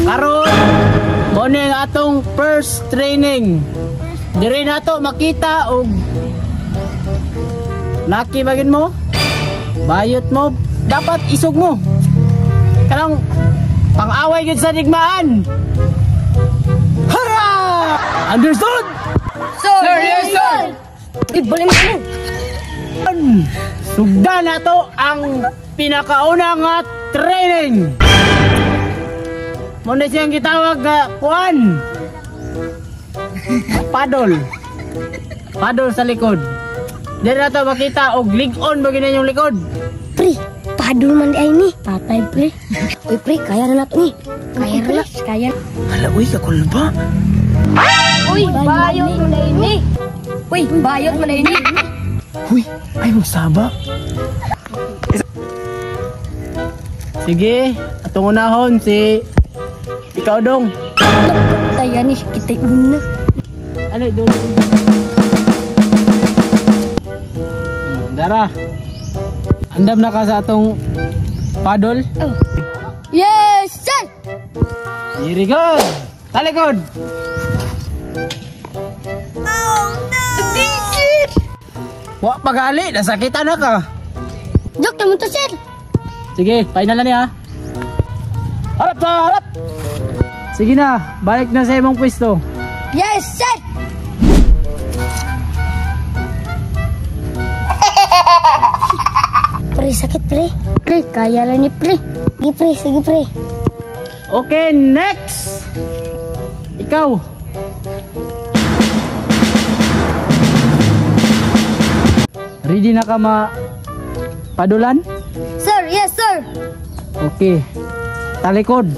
Karon mo ning atong first training. Diri nato makita og laki bagin mo. Bayot mo dapat isog mo. Kanang pang-away gyud sa digmaan. Hara! Understood? Sir, yes sir. Ibalik mo. Sugdan na to ang pinakaunang nga training. Muna siyang gitawag na kuan. Paddle. Paddle sa likod. Dili na to makita og lig-on ba gina yung likod. Pre, paddle man ay ni. Patay pre. Uy pre, kaya na nato ni. Kaya na, kaya. Hala, uy, kakulba. Uy, bayot mo na ini. Uy, bayot mo na ini. Uy, ay magsaba. Sige, atong unahon si ikaw dong. Kaya ni kita una. Ano dong? Dara. Andam na ka sa atong paddle? Oh. Yes, sir. Very good. Talikod. Oh no. Wa pagali, nasakitan na ka. Dok, naman to sir. Sige, final na niya. Harap sa harap. Sige na, balik na sa imong pwesto. Yes, sir. Pre, sakit pre. Pre, kaya lang ni pre. Sige pre, sige pre. Okay, next. Ikaw. Ready na ka padulan? Sir, yes sir. Okay. Talikod.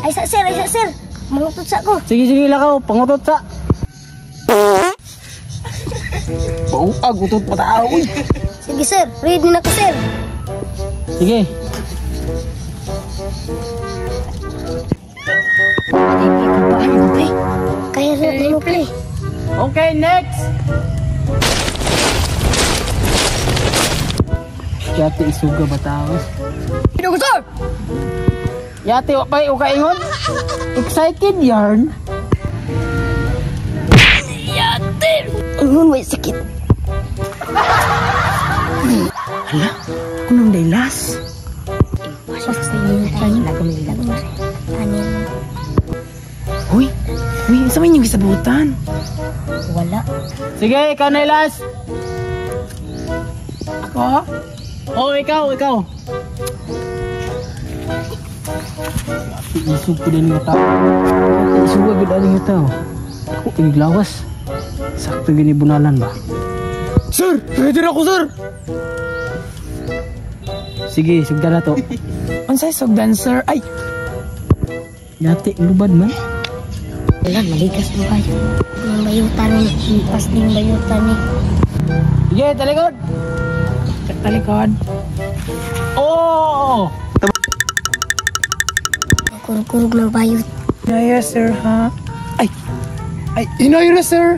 Ay sa sir, ay sa sir. Mangutot sa ko. Sige, sige lakaw. Pangutot sa. Pauag, utot pa tao. Sige sir, ready na ko sir. Sige. Paano pre? Kaya rin mo pre. Okay, next. Yati isuga ba tao? Pino ko sir! Yati wa pa o kaingon? Excited yarn. Yate! Ingon may sakit. Hala, kunong daylas? Pasok sa inyo tayo. Lagom mo. Ano? Uy, sa may niyong gisabutan. Wala. Sige, ikaw na last. Ako? Oh, ikaw. Isog ko din nga tao. Isog ko din nga tao. Ako, piniglawas. Sakto ginibunalan ba? Sir! Ready na ako, sir! Sige, sugdan na to. Unsay sugdan, sir? Ay! Yati, lubad man. Wala, maligas mo kayo. Yung bayutan ni. Impas din bayutan ni. Sige, talikod! Talikod. Oh! Kurug-kurug ng bayot. Inaya, sir, ha? Ay! Inaya na, sir!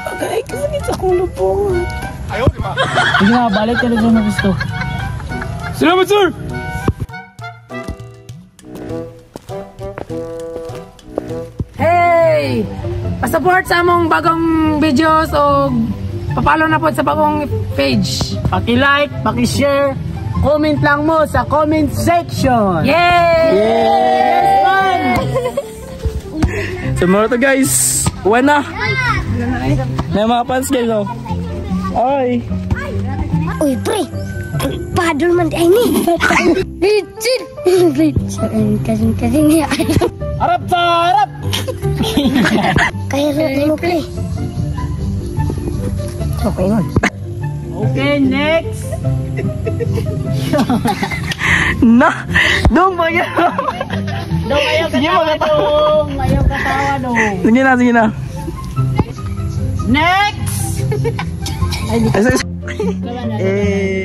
Agay, kasakit sa kulo po. Sige na, balik ka na sa gusto. Salamat, sir! Hey! Pa-support sa among bagong videos o papalo na po sa bagong page. Paki-like, paki-share, comment lang mo sa comment section. Yay! Yes, man! Tomorrow to guys. Uwan na. May mga fans guys oh. Ay. Uy, pre! Paddle man ay ni! Richard! Kasing niya. Harap sa harap! Kaya rin mo, pre. Okay nun. Okay, next! Na! Dong ba yan? Dong, ayaw katawa dong! Ayaw katawa dong! Sige na. Next! Eh.